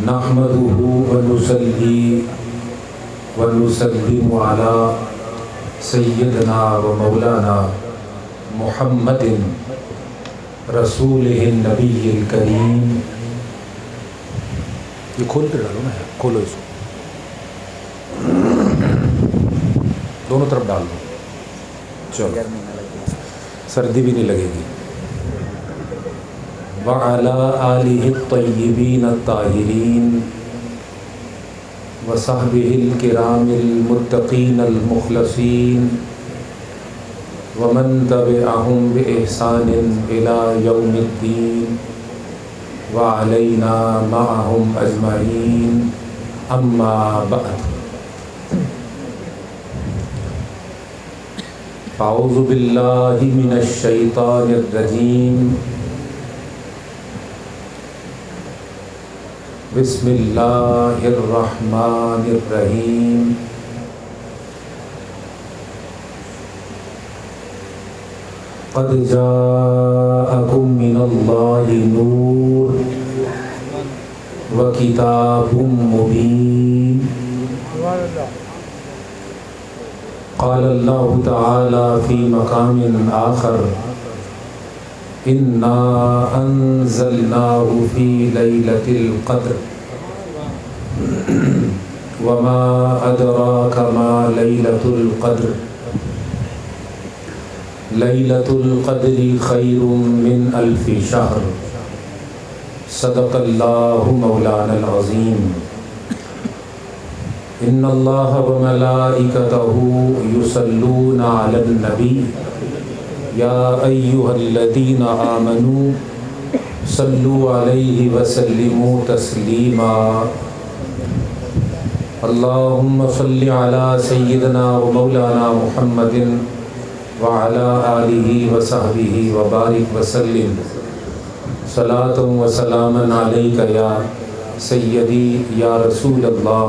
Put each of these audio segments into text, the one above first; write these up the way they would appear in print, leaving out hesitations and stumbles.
نحمده ونصلي ونسلم على سيدنا ومولانا محمد رسوله النبي الكريم. یہ کھول کے ڈالو نا، کھولو اس کو، دونوں طرف ڈال دو. چلو سردی بھی نہیں لگے گی. وعلى آلہ الطیبین الطاہرین وصحبہ الکرام المتقین المخلصین ومن تبعہم بإحسان إلی یوم الدین وعلینا معہم اجمعین. اما بعد، اعوذ باللہ من الشیطان الرجیم. بسم اللہ الرحمن الرحیم. قد جاءکم من اللہ نور وکتاب مبین. قال اللہ تعالی فی مقام آخر انا انزلناہ فی لیلۃ القدر وما ادراک ما لیلۃ القدر لیلۃ القدر خیر من الف شہر. صدق اللہ مولانا العظیم. ان اللہ وملائکتہ یصلون علی النبی یا ایہا الذین آمنوا صلوا علیہ وسلموا تسلیما. اللہم صل علی سیدنا ومولانا محمد وعلی آلہ وصحبہ وبارک وسلم. صلاۃ وسلاما علیک یا سیدی یا رسول اللہ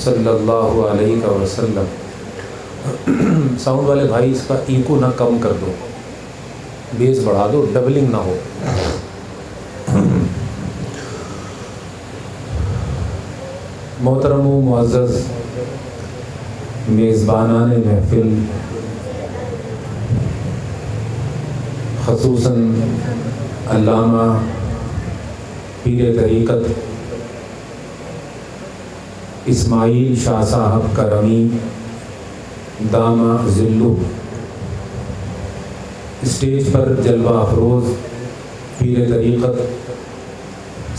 صلی اللہ علیہ وسلم. ساؤنڈ والے بھائی اس کا ایکو نہ کم کر دو، بیس بڑھا دو، ڈبلنگ نہ ہو. محترم و معزز میزبانان محفل، خصوصاً علامہ پیر طریقت اسماعیل شاہ صاحب کرمی دامہ ذلو، اسٹیج پر جلوہ افروز پیر طریقت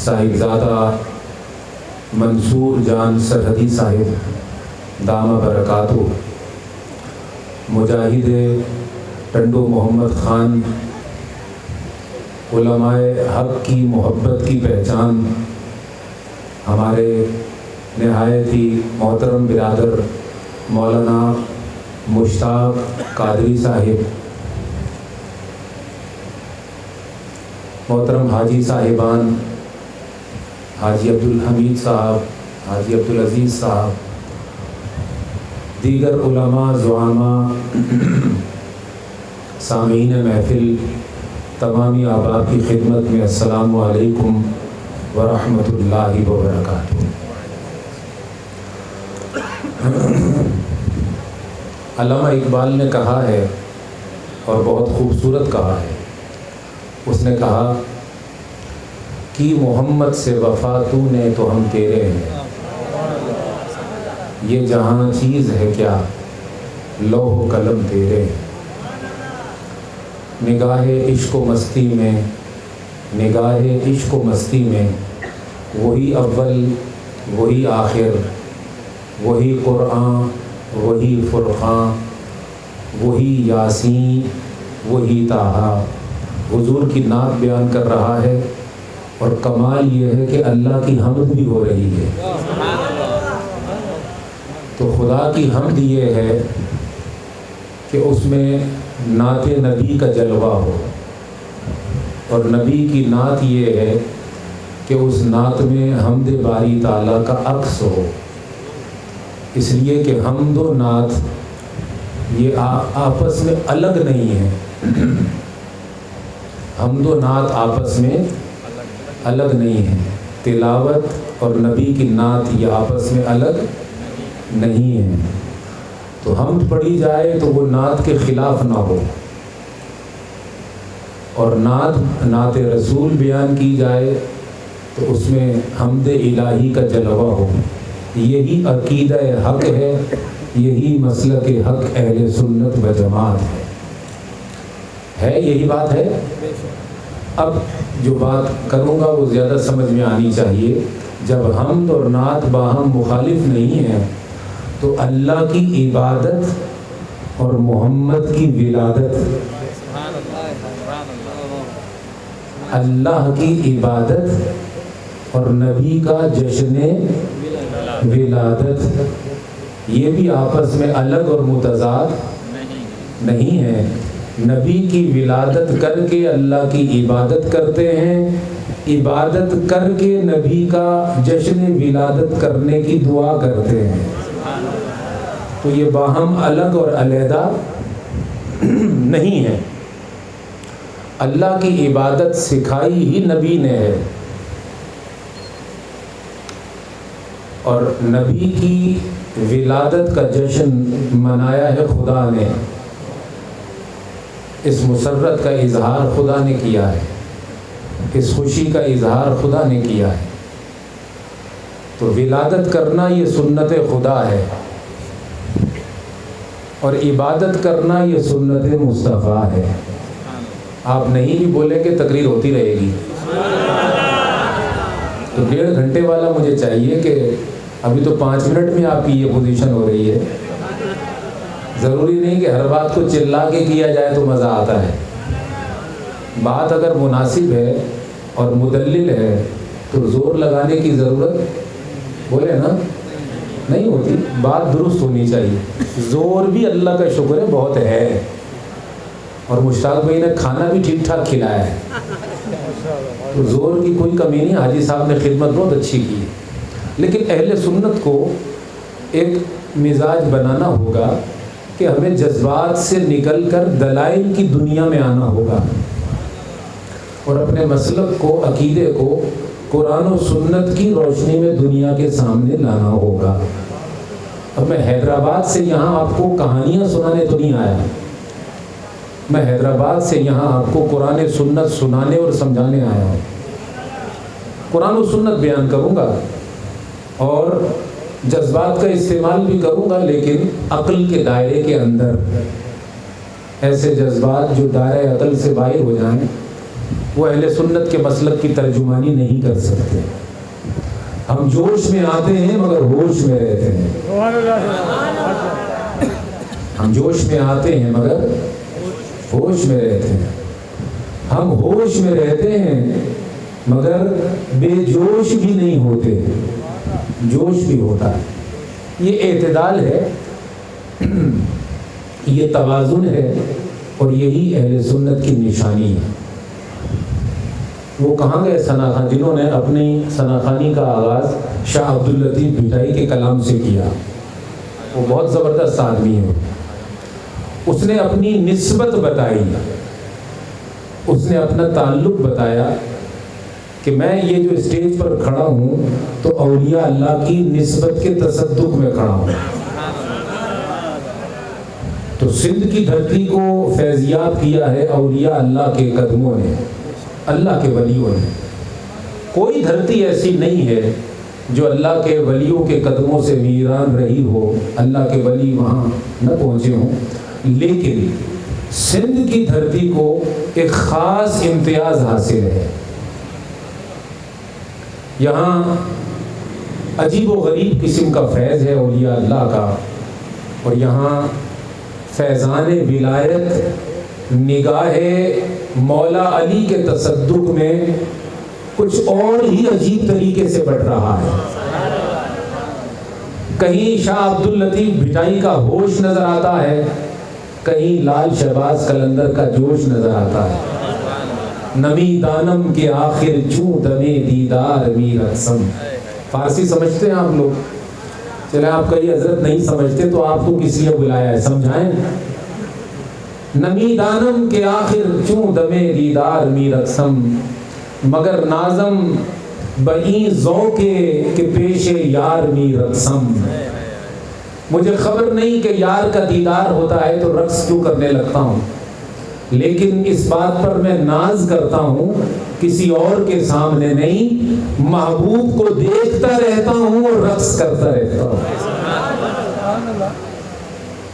صاحبزادہ منصور جان سرحدی صاحب دامہ برکاتہ، مجاہد ٹنڈو محمد خان، علماء حق کی محبت کی پہچان ہمارے نہایت ہی محترم برادر مولانا مشتاق قادری صاحب، محترم حاجی صاحبان، حاجی عبدالحمید صاحب، حاجی عبدالعزیز صاحب، دیگر علماء زعماء، سامعین محفل، تمامی احباب کی خدمت میں السلام علیکم ورحمۃ اللہ وبرکاتہ. علامہ اقبال نے کہا ہے اور بہت خوبصورت کہا ہے. اس نے کہا کہ محمد سے وفا تو نے تو ہم تیرے ہیں، یہ جہاں چیز ہے کیا لوح و قلم تیرے ہیں. نگاہ عشق و مستی میں، نگاہ عشق و مستی میں وہی اول وہی آخر، وہی قرآن وہی فرقان، وہی یاسین وہی طٰہٰ. حضور کی نعت بیان کر رہا ہے اور کمال یہ ہے کہ اللہ کی حمد بھی ہو رہی ہے. تو خدا کی حمد یہ ہے کہ اس میں نعت نبی کا جلوہ ہو، اور نبی کی نعت یہ ہے کہ اس نعت میں حمد باری تعالیٰ کا عکس ہو. اس لیے کہ حمد و نعت یہ آپس میں الگ نہیں ہے. حمد و نعت آپس میں الگ نہیں ہے. تلاوت اور نبی کی نعت یہ آپس میں الگ نہیں ہیں. تو حمد پڑھی جائے تو وہ نعت کے خلاف نہ ہو، اور نعت رسول بیان کی جائے تو اس میں حمد الہی کا جلوہ ہو. یہی عقیدہ حق ہے، یہی مسلک حق اہل سنت و جماعت ہے. یہی بات ہے. اب جو بات کروں گا وہ زیادہ سمجھ میں آنی چاہیے. جب حمد اور نعت باہم مخالف نہیں ہیں تو اللہ کی عبادت اور محمد کی ولادت، اللہ کی عبادت اور نبی کا جشن ولادت یہ بھی آپس میں الگ اور متضاد نہیں ہے. نبی کی ولادت کر کے اللہ کی عبادت کرتے ہیں، عبادت کر کے نبی کا جشن ولادت کرنے کی دعا کرتے ہیں. تو یہ باہم الگ اور علیحدہ نہیں ہے. اللہ کی عبادت سکھائی ہی نبی نے ہے، اور نبی کی ولادت کا جشن منایا ہے خدا نے. اس مسرت کا اظہار خدا نے کیا ہے، اس خوشی کا اظہار خدا نے کیا ہے. تو ولادت کرنا یہ سنت خدا ہے، اور عبادت کرنا یہ سنت مصطفیٰ ہے. آپ نہیں بھی بولیں گے تقریر ہوتی رہے گی. تو 1.5 گھنٹے والا مجھے چاہیے کہ ابھی تو 5 منٹ میں آپ کی یہ پوزیشن ہو رہی ہے. ضروری نہیں کہ ہر بات کو چلا کے کیا جائے تو مزہ آتا ہے. بات اگر مناسب ہے اور مدلل ہے تو زور لگانے کی ضرورت بولے نا نہیں ہوتی. بات درست ہونی چاہیے. زور بھی اللہ کا شکر ہے بہت ہے، اور مشتاق بھائی نے کھانا بھی ٹھیک ٹھاک کھلایا ہے. تو زور کی کوئی کمی نہیں. حاجی صاحب نے خدمت بہت اچھی کی. لیکن اہل سنت کو ایک مزاج بنانا ہوگا کہ ہمیں جذبات سے نکل کر دلائل کی دنیا میں آنا ہوگا، اور اپنے مسلک کو، عقیدے کو قرآن و سنت کی روشنی میں دنیا کے سامنے لانا ہوگا. اب میں حیدرآباد سے یہاں آپ کو کہانیاں سنانے تو نہیں آیا. میں حیدرآباد سے یہاں آپ کو قرآن سنت سنانے اور سمجھانے آیا ہوں. قرآن و سنت بیان کروں گا اور جذبات کا استعمال بھی کروں گا، لیکن عقل کے دائرے کے اندر. ایسے جذبات جو دائرۂ عقل سے باہر ہو جائیں وہ اہل سنت کے مسلک کی ترجمانی نہیں کر سکتے. ہم جوش میں آتے ہیں مگر ہوش میں رہتے ہیں. ہم جوش میں آتے ہیں مگر ہوش میں رہتے ہیں. ہم ہوش میں رہتے ہیں مگر بے جوش بھی نہیں ہوتے. جوش بھی ہوتا ہے. یہ اعتدال ہے، یہ توازن ہے، اور یہی اہل سنت کی نشانی ہے. وہ کہاں گئے ثنا خان جنہوں نے اپنی ثنا خانی کا آغاز شاہ عبداللطیف بھٹائی کے کلام سے کیا؟ وہ بہت زبردست آدمی ہے. اس نے اپنی نسبت بتائی، اس نے اپنا تعلق بتایا کہ میں یہ جو اسٹیج پر کھڑا ہوں تو اولیاء اللہ کی نسبت کے تصدق میں کھڑا ہوں. تو سندھ کی دھرتی کو فیضیاب کیا ہے اولیاء اللہ کے قدموں نے، اللہ کے ولیوں نے. کوئی دھرتی ایسی نہیں ہے جو اللہ کے ولیوں کے قدموں سے ویران رہی ہو، اللہ کے ولی وہاں نہ پہنچے ہوں. لیکن سندھ کی دھرتی کو ایک خاص امتیاز حاصل ہے. یہاں عجیب و غریب قسم کا فیض ہے اولیاء اللہ کا، اور یہاں فیضان ولایت نگاہ مولا علی کے تصدق میں کچھ اور ہی عجیب طریقے سے بڑھ رہا ہے. کہیں شاہ عبداللطیف بھٹائی کا ہوش نظر آتا ہے، کہیں لال شہباز قلندر کا جوش نظر آتا ہے. نمی دانم کے آخر چوں دمے دیدار می رقصم. فارسی سمجھتے ہیں آپ لوگ؟ چلے آپ کئی حضرت نہیں سمجھتے تو آپ کو کس لیے بلایا ہے، سمجھائیں. نمی دانم کے آخر چوں دمے دیدار می رقصم، مگر نازم بئی ذوقے کہ پیش یار می رقصم، مجھے خبر نہیں کہ یار کا دیدار ہوتا ہے تو رقص کیوں کرنے لگتا ہوں، لیکن اس بات پر میں ناز کرتا ہوں کسی اور کے سامنے نہیں، محبوب کو دیکھتا رہتا ہوں اور رقص کرتا رہتا ہوں۔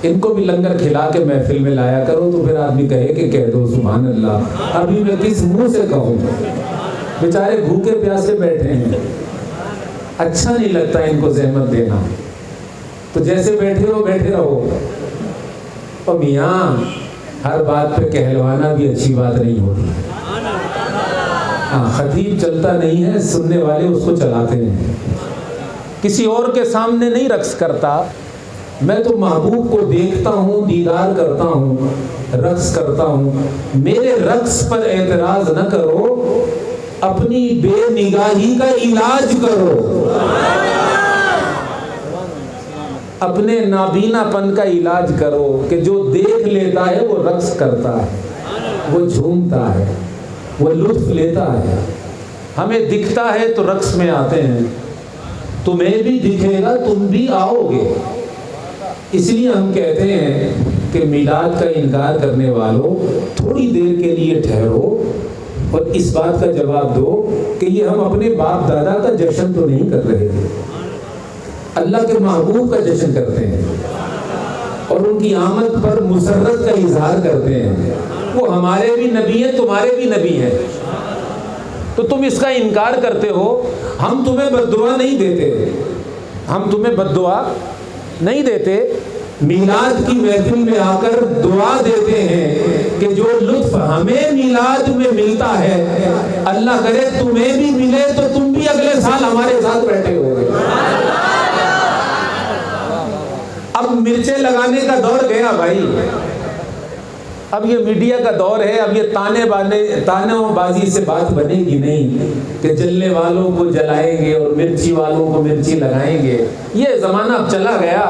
ان کو بھی لنگر کھلا کے محفل میں لایا کرو تو پھر آدمی کہے کہ کہہ دو سبحان اللہ، ابھی میں کس منہ سے کہوں، بیچارے بھوکے پیاسے بیٹھے ہیں، اچھا نہیں لگتا ان کو زحمت دینا، تو جیسے بیٹھے ہو بیٹھے رہو۔ اور میاں ہر بات پہ کہلوانا بھی اچھی بات نہیں ہوتی، ہاں خطیب چلتا نہیں ہے، سننے والے اس کو چلاتے ہیں۔ کسی اور کے سامنے نہیں رقص کرتا، میں تو محبوب کو دیکھتا ہوں، دیدار کرتا ہوں، رقص کرتا ہوں۔ میرے رقص پر اعتراض نہ کرو، اپنی بے نگاہی کا علاج کرو، اپنے نابینا پن کا علاج کرو کہ جو دیکھ لیتا ہے وہ رقص کرتا ہے، وہ جھومتا ہے، وہ لطف لیتا ہے۔ ہمیں دکھتا ہے تو رقص میں آتے ہیں، تمہیں بھی دکھے گا تم بھی آؤ گے۔ اس لیے ہم کہتے ہیں کہ میلاد کا انکار کرنے والوں تھوڑی دیر کے لیے ٹھہرو اور اس بات کا جواب دو کہ یہ ہم اپنے باپ دادا کا جشن تو نہیں کر رہے تھے، اللہ کے محبوب کا جشن کرتے ہیں اور ان کی آمد پر مسرت کا اظہار کرتے ہیں۔ وہ ہمارے بھی نبی ہیں، تمہارے بھی نبی ہیں، تو تم اس کا انکار کرتے ہو۔ ہم تمہیں بد دعا نہیں دیتے، ہم تمہیں بد دعا نہیں دیتے، میلاد کی محفل میں آ کر دعا دیتے ہیں کہ جو لطف ہمیں میلاد میں ملتا ہے اللہ کرے تمہیں بھی ملے تو تم بھی اگلے سال ہمارے ساتھ بیٹھے ہوگے۔ اب مرچیں لگانے کا دور گیا بھائی، اب یہ میڈیا کا دور ہے، اب یہ تانے بازی سے بات بنے گی نہیں کہ جلنے والوں کو جلائیں گے اور مرچی والوں کو مرچی لگائیں گے، یہ زمانہ اب چلا گیا۔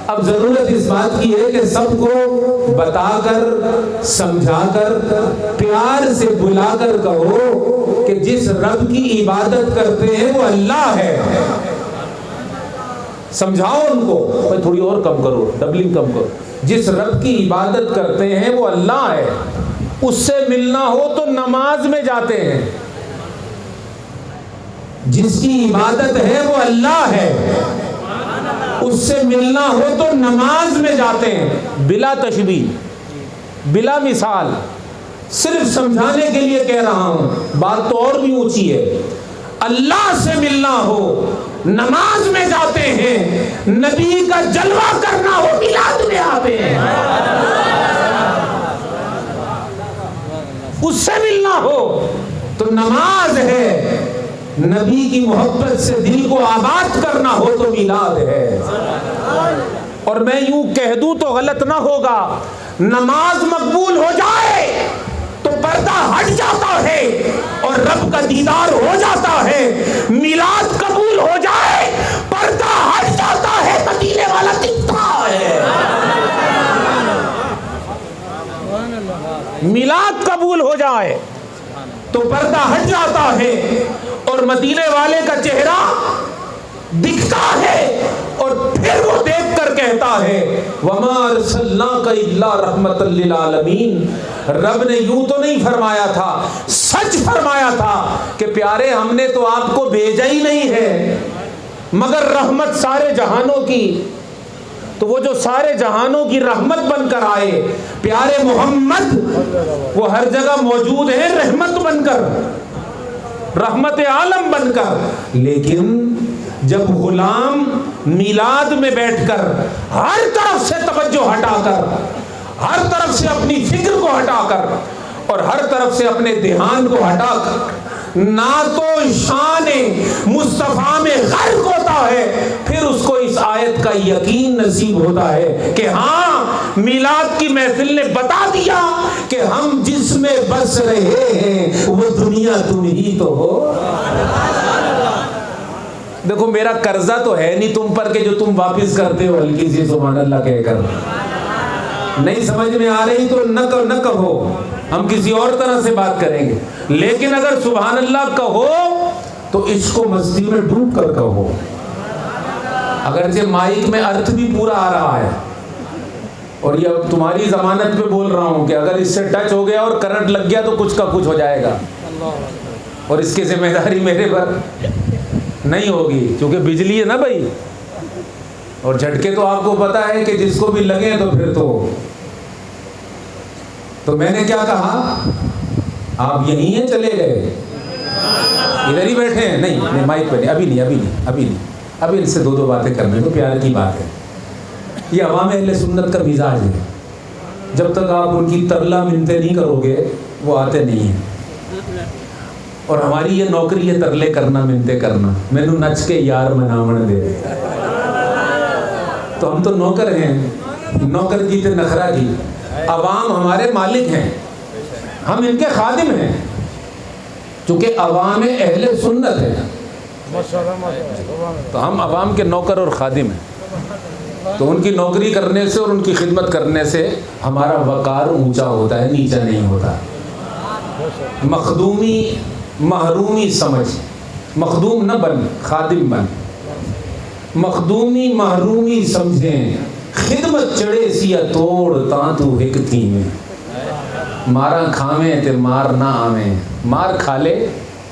اب ضرورت اس بات کی ہے کہ سب کو بتا کر، سمجھا کر، پیار سے بلا کر کہو کہ جس رب کی عبادت کرتے ہیں وہ اللہ ہے۔ سمجھاؤ ان کو، میں تھوڑی اور کم کرو، ڈبلنگ کم کرو، جس رب کی عبادت کرتے ہیں وہ اللہ ہے، اس سے ملنا ہو تو نماز میں جاتے ہیں، جس کی عبادت ہے وہ اللہ ہے، اس سے ملنا ہو تو نماز میں جاتے ہیں، بلا تشبیہ، بلا مثال، صرف سمجھانے کے لیے کہہ رہا ہوں، بات تو اور بھی اونچی ہے۔ اللہ سے ملنا ہو نماز میں جاتے ہیں، نبی کا جلوہ کرنا ہو میلاد میں آتے ہیں، اس سے ملنا ہو تو نماز ہے، نبی کی محبت سے دل کو آباد کرنا ہو تو میلاد ہے۔ اور میں یوں کہہ دوں تو غلط نہ ہوگا، نماز مقبول ہو جائے تو پردہ ہٹ جاتا ہے اور رب کا دیدار ہو جاتا ہے، میلاد قبول ہو جائے پردہ ہٹ جاتا ہے، مدینے والا دکھتا ہے۔ میلاد قبول ہو جائے تو پردہ ہٹ جاتا ہے اور مدینے والے کا چہرہ دکھتا ہے، اور پھر وہ دیکھ کر کہتا ہے وَمَا أَرْسَلْنَاكَ إِلَّا رَحْمَةً لِّلْعَالَمِينَ۔ رب نے یوں تو نہیں فرمایا تھا، سچ فرمایا تھا کہ پیارے ہم نے تو آپ کو بھیجا ہی نہیں ہے مگر رحمت سارے جہانوں کی۔ تو وہ جو سارے جہانوں کی رحمت بن کر آئے، پیارے محمد وہ ہر جگہ موجود ہیں رحمت بن کر، رحمت عالم بن کر، لیکن جب غلام میلاد میں بیٹھ کر ہر طرف سے توجہ ہٹا کر، ہر طرف سے اپنی فکر کو ہٹا کر اور ہر طرف سے اپنے دھیان کو ہٹا کر نعت و شان مصطفیٰ میں غرق ہوتا ہے، پھر اس کو اس آیت کا یقین نصیب ہوتا ہے کہ ہاں میلاد کی محفل نے بتا دیا کہ ہم جس میں بس رہے ہیں وہ دنیا تم ہی تو ہو۔ دیکھو میرا قرضہ تو ہے نہیں تم پر کہ جو تم واپس کرتے ہو ہلکی سی سبحان اللہ کہہ کر، نہیں سمجھ میں آ رہی تو نہ کہو، ہم کسی اور طرح سے بات کریں گے، لیکن اگر سبحان اللہ کہو تو اس کو مستی میں ڈوب کر کہو، اگرچہ مائک میں ارتھ بھی پورا آ رہا ہے، اور یہ اب تمہاری ضمانت پہ بول رہا ہوں کہ اگر اس سے ٹچ ہو گیا اور کرنٹ لگ گیا تو کچھ کا کچھ ہو جائے گا، اور اس کی ذمہ داری میرے پر نہیں ہوگی، کیونکہ بجلی ہے نا بھائی، اور جھٹکے تو آپ کو پتا ہے کہ جس کو بھی لگے تو پھر تو میں نے کیا کہا، آپ یہیں ہیں چلے گئے، ادھر ہی بیٹھے ہیں؟ نہیں مائک پہ نہیں، ابھی نہیں، ابھی ان سے دو باتیں کرنے تو پیار کی بات ہے۔ یہ عوام اہل سنت کا مزاج ہے، جب تک آپ ان کی ترلا منتے نہیں کرو گے وہ آتے نہیں ہیں، اور ہماری یہ نوکری ہے ترلے کرنا، منتے کرنا، مینو نچ کے یار مناون دے، تو ہم تو نوکر ہیں، نوکر کی تے نخرا کی، عوام ہمارے مالک ہیں، ہم ان کے خادم ہیں، چونکہ عوام اہل سنت ہے تو ہم عوام کے نوکر اور خادم ہیں، تو ان کی نوکری کرنے سے اور ان کی خدمت کرنے سے ہمارا وقار اونچا ہوتا ہے، نیچا نہیں ہوتا۔ مخدومی محرومی سمجھ، مخدوم نہ بن، خادم بن، مخدومی محرومی سمجھیں، خدمت چڑے سیا توڑ تاں تو ہک تھی میں، مارا کھاویں تے مار نہ آویں، مار کھا لے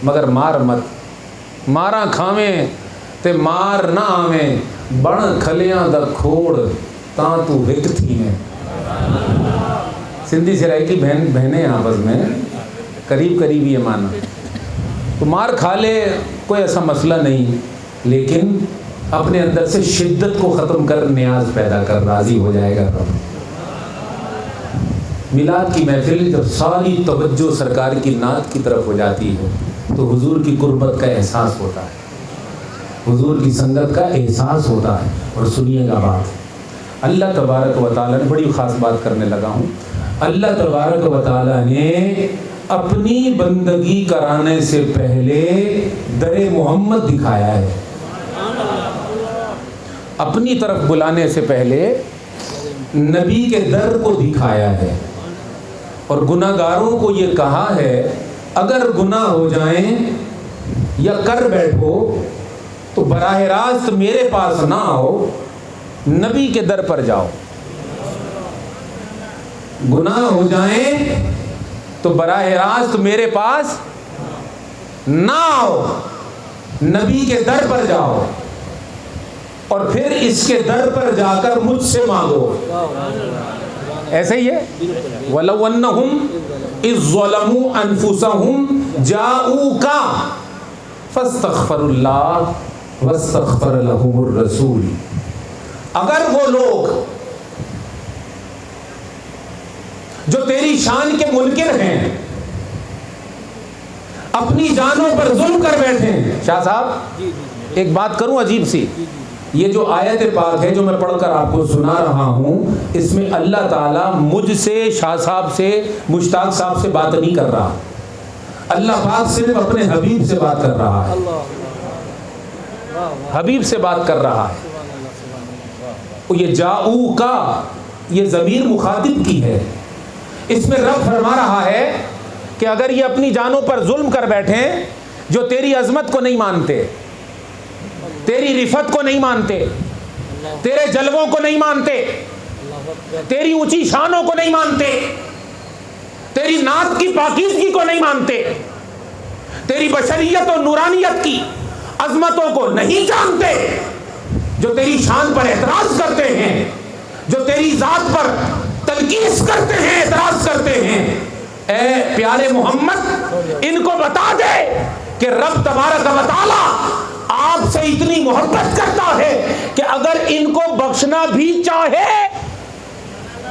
مگر مار مت، مارا کھاویں تے مار نہ آویں، بڑ کھلیاں دا کھوڑ تاں تو ہک تھی میں۔ سندھی سرائکی بہنیں آپس میں قریب یہ مانا، تو مار کھا لے کوئی ایسا مسئلہ نہیں، لیکن اپنے اندر سے شدت کو ختم کر، نیاز پیدا کر، راضی ہو جائے گا رب۔ میلاد کی محفل جب ساری توجہ سرکار کی نعت کی طرف ہو جاتی ہے تو حضور کی قربت کا احساس ہوتا ہے، حضور کی سنگت کا احساس ہوتا ہے۔ اور سنیے گا بات، اللہ تبارک و تعالیٰ نے، بڑی خاص بات کرنے لگا ہوں، اللہ تبارک و تعالیٰ نے اپنی بندگی کرانے سے پہلے در محمد دکھایا ہے، اپنی طرف بلانے سے پہلے نبی کے در کو دکھایا ہے، اور گناہ گاروں کو یہ کہا ہے اگر گناہ ہو جائیں یا کر بیٹھو تو براہ راست میرے پاس نہ آؤ، نبی کے در پر جاؤ۔ گناہ ہو جائیں تو براہ راست میرے پاس نہ آؤ، نبی کے در پر جاؤ، اور پھر اس کے در پر جا کر مجھ سے مانگو۔ ایسے ہی ہے، وَلَوْ أَنَّهُمْ إِذْ ظَلَمُوا أَنفُسَهُمْ جَاءُوكَ فَاسْتَغْفَرُوا اللَّهَ وَاسْتَغْفَرَ لَهُمُ الرَّسُولُ، اگر وہ لوگ جو تیری شان کے منکر ہیں، اپنی جانوں پر ظلم کر بیٹھے ہیں۔ شاہ صاحب ایک بات کروں عجیب سی، یہ جو آیت پاک ہے جو میں پڑھ کر آپ کو سنا رہا ہوں، اس میں اللہ تعالیٰ مجھ سے، شاہ صاحب سے، مشتاق صاحب سے بات نہیں کر رہا، اللہ پاک صرف اپنے حبیب سے بات کر رہا ہے، حبیب سے بات کر رہا ہے۔ یہ جاؤ کا، یہ ضمیر مخاطب کی ہے، اس میں رب فرما رہا ہے کہ اگر یہ اپنی جانوں پر ظلم کر بیٹھیں، جو تیری عظمت کو نہیں مانتے، تیری رفت کو نہیں مانتے، تیرے جلووں کو نہیں مانتے، تیری اونچی شانوں کو نہیں مانتے، تیری نعت کی پاکیزگی کو نہیں مانتے، تیری بشریت اور نورانیت کی عظمتوں کو نہیں جانتے، جو تیری شان پر اعتراض کرتے ہیں، جو تیری ذات پر تنقیس کرتے ہیں، اعتراض کرتے ہیں، اے پیارے محمد ان کو بتا دے کہ رب تبارک و تعالی آپ سے اتنی محبت کرتا ہے کہ اگر ان کو بخشنا بھی چاہے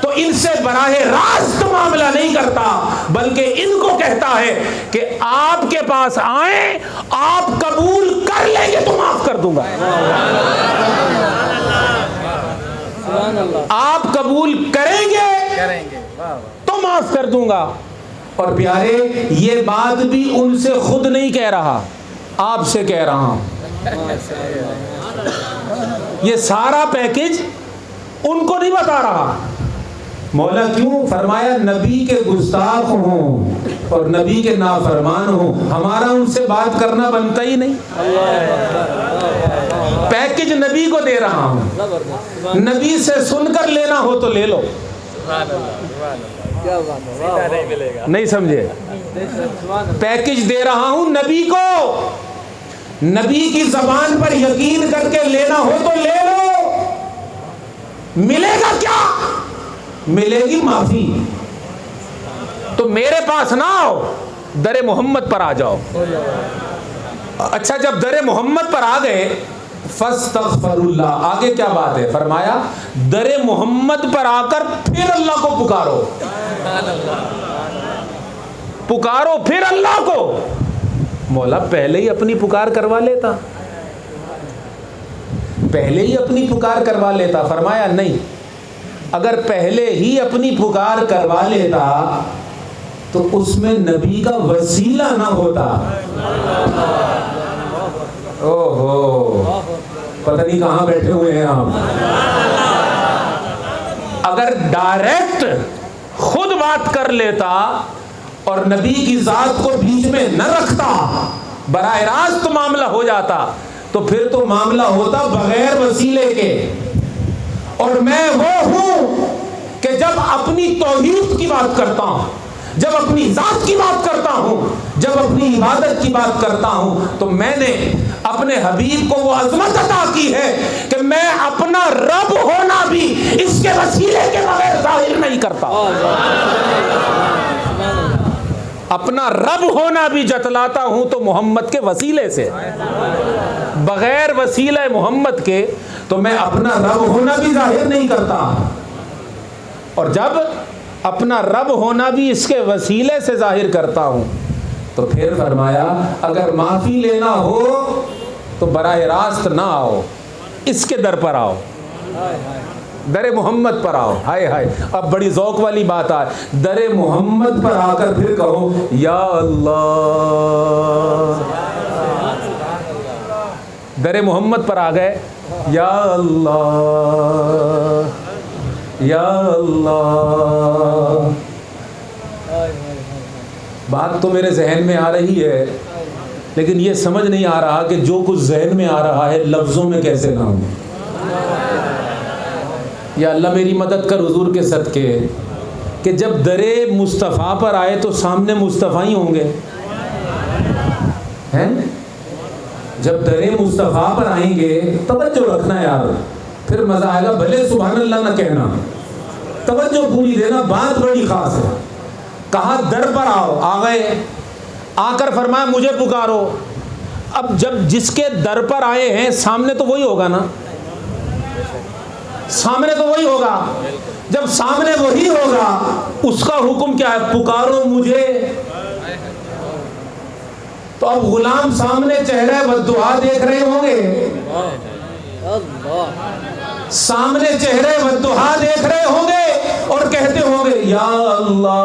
تو ان سے براہ راست معاملہ نہیں کرتا، بلکہ ان کو کہتا ہے کہ آپ کے پاس آئیں، آپ قبول کر لیں گے تو معاف کر دوں گا، آپ قبول کریں گے تو معاف کر دوں گا۔ اور پیارے یہ بات بھی ان سے خود نہیں کہہ رہا، آپ سے کہہ رہا ہوں، یہ سارا پیکج ان کو نہیں بتا رہا، مولا کیوں؟ فرمایا نبی کے گستاخ ہوں اور نبی کے نافرمان ہوں، ہمارا ان سے بات کرنا بنتا ہی نہیں۔ پیکج نبی کو دے رہا ہوں، نبی سے سن کر لینا ہو تو لے لو، نہیں سمجھے؟ پیکج دے رہا ہوں نبی کو، نبی کی زبان پر یقین کر کے لینا ہو تو لے لو۔ ملے گا کیا؟ ملے گی معافی۔ تو میرے پاس نہ آؤ، در محمد پر آ جاؤ۔ اچھا جب در محمد پر آ گئے، فاستغفر اللہ، آگے کیا بات ہے؟ فرمایا در محمد پر آ کر پھر اللہ کو پکارو، پکارو پھر اللہ کو۔ مولا پہلے ہی اپنی پکار کروا لیتا، پہلے ہی اپنی پکار کروا لیتا۔ فرمایا نہیں، اگر پہلے ہی اپنی پکار کروا لیتا تو اس میں نبی کا وسیلہ نہ ہوتا۔ اوہو، پتہ نہیں کہاں بیٹھے ہوئے ہیں آپ۔ اگر ڈائریکٹ خود بات کر لیتا اور نبی کی ذات کو بیچ میں نہ رکھتا، براہ راست معاملہ ہو جاتا، تو پھر تو معاملہ ہوتا بغیر وسیلے کے۔ اور میں وہ ہوں کہ جب اپنی توحید کی بات کرتا ہوں، جب اپنی ذات کی بات کرتا ہوں، جب اپنی عبادت کی بات کرتا ہوں، تو میں نے اپنے حبیب کو وہ عظمت عطا کی ہے کہ میں اپنا رب ہونا بھی اس کے وسیلے کے بغیر ظاہر نہیں کرتا، اپنا رب ہونا بھی جتلاتا ہوں تو محمد کے وسیلے سے، بغیر وسیلہ محمد کے تو میں اپنا رب ہونا بھی ظاہر نہیں کرتا۔ اور جب اپنا رب ہونا بھی اس کے وسیلے سے ظاہر کرتا ہوں تو پھر فرمایا اگر معافی لینا ہو تو براہ راست نہ آؤ، اس کے در پر آؤ، در محمد پر آؤ۔ ہائے ہائے، اب بڑی ذوق والی بات آئے، در محمد پر آ کر پھر کہو یا اللہ۔ در محمد پر آ گئے، یا اللہ یا اللہ۔ بات تو میرے ذہن میں آ رہی ہے، لیکن یہ سمجھ نہیں آ رہا کہ جو کچھ ذہن میں آ رہا ہے لفظوں میں کیسے نہ ہو۔ یا اللہ میری مدد کر حضور کے صدقے، کہ جب در مصطفیٰ پر آئے تو سامنے مصطفیٰ ہی ہوں گے، ہیں؟ جب در مصطفیٰ پر آئیں گے، توجہ رکھنا یار، پھر مزہ آئے گا، بھلے سبحان اللہ نہ کہنا، توجہ پوری دینا، بات بڑی خاص ہے۔ کہا در پر آؤ، آ گئے، آ کر فرمایا مجھے پکارو۔ اب جب جس کے در پر آئے ہیں سامنے تو وہی ہوگا نا، سامنے تو وہی ہوگا۔ جب سامنے وہی ہوگا اس کا حکم کیا ہے؟ پکارو مجھے۔ تو اب غلام سامنے چہرہ بددعا دیکھ رہے ہوں گے، سامنے چہرے بددعا دیکھ رہے ہوں گے اور کہتے ہوں گے یا اللہ۔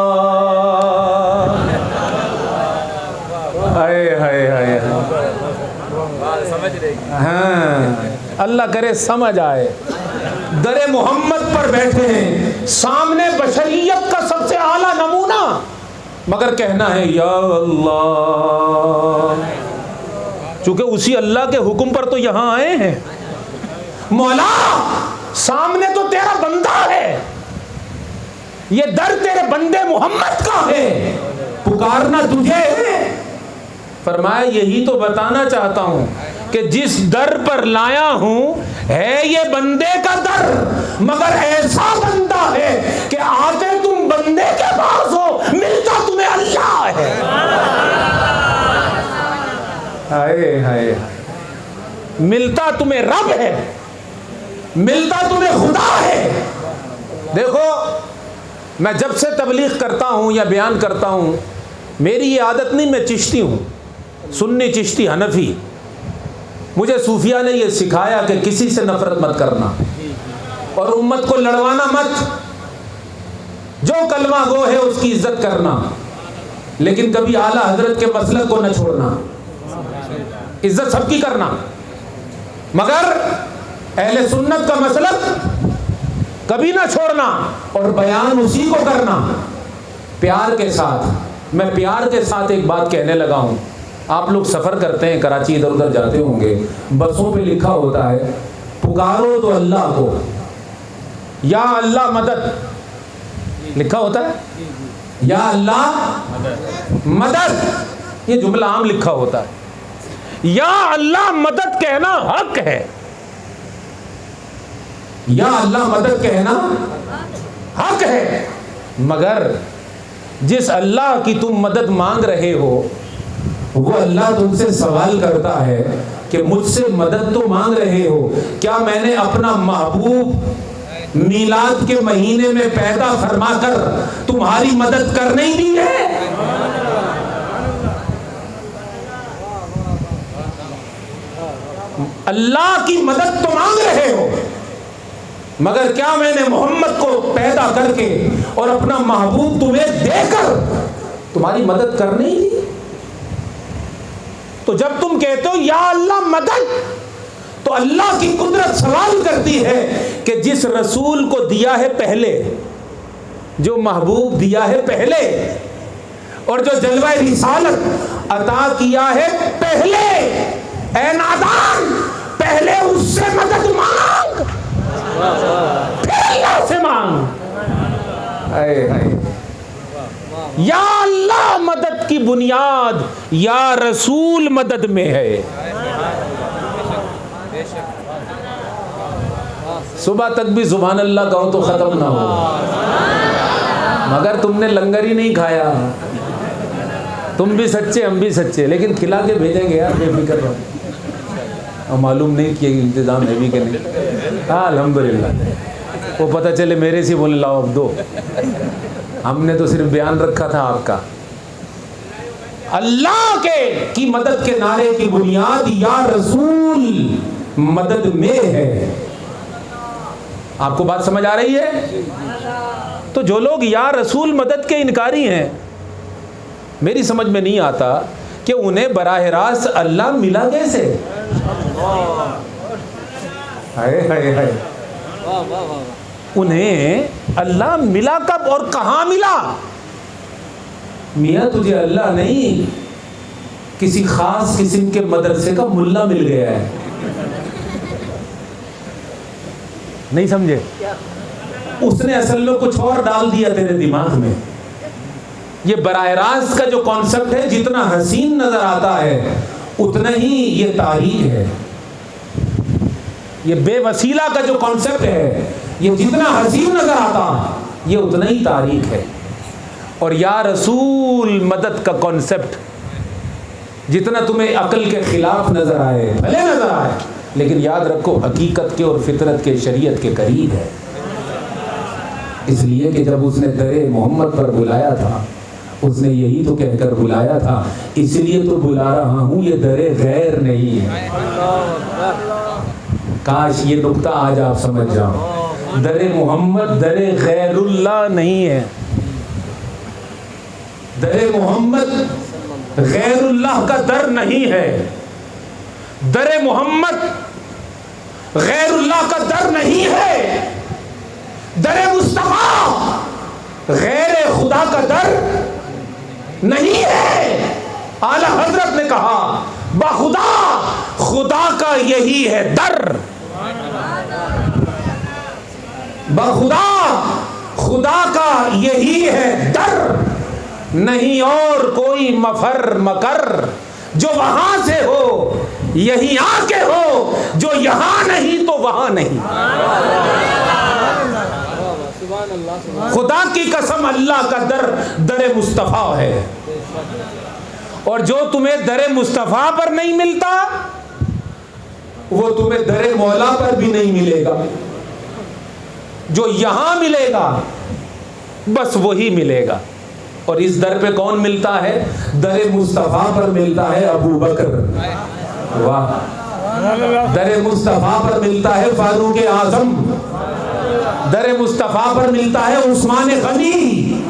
ہائے ہائے ہائے، ہاں اللہ کرے سمجھ آئے۔ در محمد پر بیٹھے ہیں، سامنے بشریت کا سب سے اعلیٰ نمونہ، مگر کہنا ہے یا اللہ، چونکہ اسی اللہ کے حکم پر تو یہاں آئے ہیں۔ مولا سامنے تو تیرا بندہ ہے، یہ در تیرے بندے محمد کا ہے، پکارنا تجھے ہے۔ فرمایا یہی تو بتانا چاہتا ہوں کہ جس در پر لایا ہوں ہے یہ بندے کا در، مگر ایسا بندہ ہے کہ آتے تم بندے کے پاس ہو، ملتا تمہیں اللہ ہے۔ ہائے ہائے، ملتا تمہیں رب ہے، ملتا تمہیں خدا ہے۔ دیکھو میں جب سے تبلیغ کرتا ہوں یا بیان کرتا ہوں، میری یہ عادت نہیں، میں چشتی ہوں، سنی چشتی حنفی، مجھے صوفیہ نے یہ سکھایا کہ کسی سے نفرت مت کرنا اور امت کو لڑوانا مت، جو کلمہ گو ہے اس کی عزت کرنا، لیکن کبھی اعلیٰ حضرت کے مسلک کو نہ چھوڑنا، عزت سب کی کرنا، مگر اہل سنت کا مسلک کبھی نہ چھوڑنا، اور بیان اسی کو کرنا پیار کے ساتھ۔ میں پیار کے ساتھ ایک بات کہنے لگا ہوں، آپ لوگ سفر کرتے ہیں، کراچی ادھر ادھر جاتے ہوں گے، بسوں پہ لکھا ہوتا ہے پکارو تو اللہ کو، یا اللہ مدد لکھا ہوتا ہے، یا اللہ مدد، یہ جملہ عام لکھا ہوتا ہے۔ یا اللہ مدد کہنا حق ہے، یا اللہ مدد کہنا حق ہے، مگر جس اللہ کی تم مدد مانگ رہے ہو وہ اللہ تم سے سوال کرتا ہے کہ مجھ سے مدد تو مانگ رہے ہو، کیا میں نے اپنا محبوب میلاد کے مہینے میں پیدا فرما کر تمہاری مدد کر نہیں دی ہے؟ اللہ کی مدد تو مانگ رہے ہو، مگر کیا میں نے محمد کو پیدا کر کے اور اپنا محبوب تمہیں دے کر تمہاری مدد کر نہیں دی؟ تو جب تم کہتے ہو یا اللہ مدد، تو اللہ کی قدرت سوال کرتی ہے کہ جس رسول کو دیا ہے پہلے، جو محبوب دیا ہے پہلے، اور جو جلوہ رسالت عطا کیا ہے پہلے، اے نادان پہلے اس سے مدد مانگ، پھر اللہ سے مانگ۔ یا اللہ مدد کی بنیاد یا رسول مدد میں ہے۔ صبح تک بھی سبحان اللہ کہو تو ختم نہ ہو، مگر تم نے لنگر ہی نہیں کھایا۔ تم بھی سچے ہم بھی سچے، لیکن کھلا کے بھیجیں گے یار، بے فکر رہو۔ اور معلوم نہیں کہ انتظام ہے بھی کہ نہیں۔ ہاں الحمدللہ، وہ پتہ چلے میرے سے بولے لاؤ اب دو، ہم نے تو صرف بیان رکھا تھا آپ کا۔ اللہ کے کی مدد کے نعرے کی بنیاد یا رسول مدد میں ہے۔ آپ کو بات سمجھ آ رہی ہے؟ تو جو لوگ یا رسول مدد کے انکاری ہیں، میری سمجھ میں نہیں آتا کہ انہیں براہ راست اللہ ملا کیسے؟ ہائے ہائے ہائے، انہیں اللہ ملا کب اور کہاں ملا؟ میاں تجھے اللہ نہیں، کسی خاص قسم کے مدرسے کا ملا مل گیا ہے۔ نہیں سمجھے؟ اس نے اصل میں کچھ اور ڈال دیا تیرے دماغ میں۔ یہ براہ راست کا جو کانسیپٹ ہے، جتنا حسین نظر آتا ہے اتنا ہی یہ تاریخ ہے۔ یہ بے وسیلہ کا جو کانسیپٹ ہے، یہ جتنا حسین نظر آتا یہ اتنا ہی تاریخ ہے۔ اور یا رسول مدد کا کانسیپٹ جتنا تمہیں عقل کے خلاف نظر آئے، بھلے نظر آئے، لیکن یاد رکھو حقیقت کے اور فطرت کے، شریعت کے قریب ہے۔ اس لیے کہ جب اس نے در محمد پر بلایا تھا، اس نے یہی تو کہہ کر بلایا تھا، اس لیے تو بلا رہا ہوں، یہ در غیر نہیں ہے۔ کاش یہ نقطہ آج آپ سمجھ جاؤ، در محمد در غیر اللہ نہیں ہے۔ در محمد غیر اللہ کا در نہیں ہے، در محمد غیر اللہ کا در نہیں ہے، در مصطفیٰ غیر خدا کا در نہیں ہے۔ اعلی حضرت نے کہا بخدا خدا کا یہی ہے در، بخدا خدا کا یہی ہے در، نہیں اور کوئی مفر مکر، جو وہاں سے ہو یہیں آ کے ہو، جو یہاں نہیں تو وہاں نہیں۔ خدا کی قسم اللہ کا در در مصطفیٰ ہے، اور جو تمہیں در مصطفیٰ پر نہیں ملتا وہ تمہیں در مولا پر بھی نہیں ملے گا۔ جو یہاں ملے گا بس وہی ملے گا۔ اور اس در پہ کون ملتا ہے؟ در مصطفیٰ پر ملتا ہے ابو بکر، واہ، در مصطفیٰ پر ملتا ہے فاروق اعظم، در مصطفیٰ پر ملتا ہے عثمان غنی،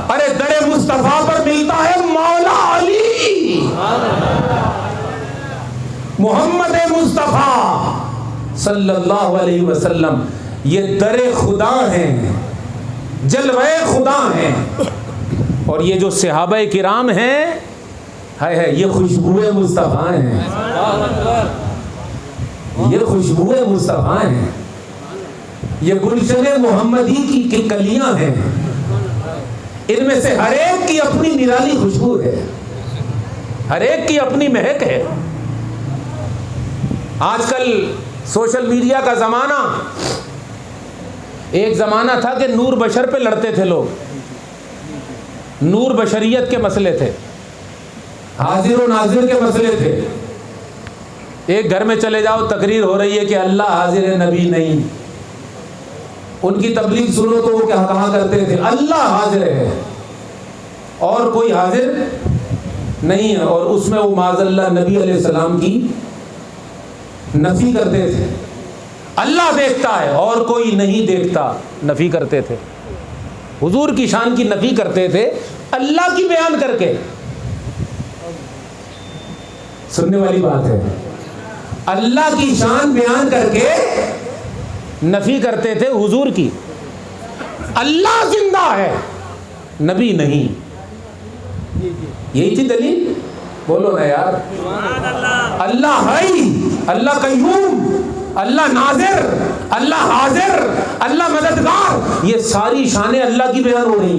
ارے در مصطفیٰ پر ملتا ہے مولا علی۔ محمد مصطفیٰ صلی اللہ علیہ وسلم یہ در خدا ہیں، جلوہ خدا ہیں، اور یہ جو صحابہ کرام ہیں ہے یہ خوشبو مصطفیٰ ہیں، یہ خوشبو مصطفیٰ ہیں، یہ گلشن محمدی کی کلیاں ہیں، ان میں سے ہر ایک کی اپنی نرالی خوشبو ہے، ہر ایک کی اپنی مہک ہے۔ آج کل سوشل میڈیا کا زمانہ، ایک زمانہ تھا کہ نور بشر پہ لڑتے تھے لوگ، نور بشریت کے مسئلے تھے، حاضر و ناظر کے مسئلے تھے۔ ایک گھر میں چلے جاؤ، تقریر ہو رہی ہے کہ اللہ حاضر ہے، نبی نہیں۔ ان کی تبلیغ سنو تو وہ کیا کہا کرتے تھے، اللہ حاضر ہے اور کوئی حاضر نہیں ہے، اور اس میں وہ معاذ اللہ نبی علیہ السلام کی نفی کرتے تھے۔ اللہ دیکھتا ہے اور کوئی نہیں دیکھتا، نفی کرتے تھے، حضور کی شان کی نفی کرتے تھے اللہ کی بیان کر کے۔ سننے والی بات ہے، اللہ کی شان بیان کر کے نفی کرتے تھے حضور کی۔ اللہ زندہ ہے، نبی نہیں، یہی تھی دلیل؟ بولو نا یار، اللہ حی، اللہ قیوم، اللہ ناظر، اللہ حاضر، اللہ مددگار، یہ ساری شانیں اللہ کی بیان ہو رہی ہیں۔